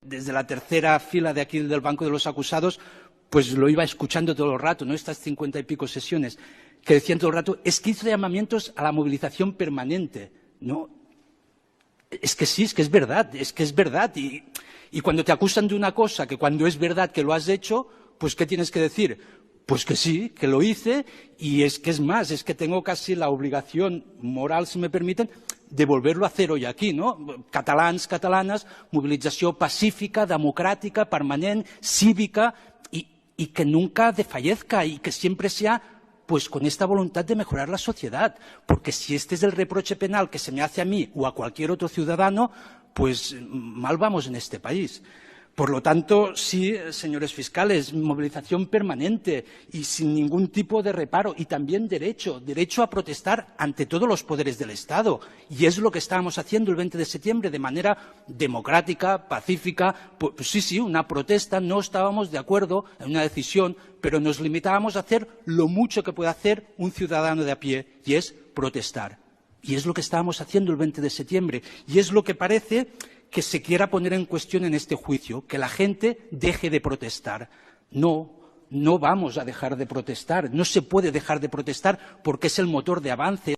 desde la tercera fila de aquí del banco de los acusados, pues lo iba escuchando todo el rato, ¿no? Estas 50 y pico sesiones que decían todo el rato, es que hizo llamamientos a la movilización permanente, ¿no? Es que sí, es que es verdad, Y cuando te acusan de una cosa que cuando es verdad que lo has hecho, pues ¿qué tienes que decir? Pues que sí, que lo hice, y es que es más, es que tengo casi la obligación moral, si me permiten, de volverlo a hacer hoy aquí, ¿no? Catalans, catalanes, movilització pacífica, democràtica, permanent, cívica, y que nunca desfallezca y que siempre sea pues con esta voluntad de mejorar la sociedad. Porque si este es el reproche penal que se me hace a mí o a cualquier otro ciudadano, pues mal vamos en este país. Por lo tanto, sí, señores fiscales, movilización permanente y sin ningún tipo de reparo. Y también derecho a protestar ante todos los poderes del Estado. Y es lo que estábamos haciendo el 20 de septiembre de manera democrática, pacífica. Pues sí, una protesta, no estábamos de acuerdo en una decisión, pero nos limitábamos a hacer lo mucho que puede hacer un ciudadano de a pie, y es protestar. Y es lo que estábamos haciendo el 20 de septiembre. Y es lo que parece que se quiera poner en cuestión en este juicio, que la gente deje de protestar. No vamos a dejar de protestar, no se puede dejar de protestar porque es el motor de avance.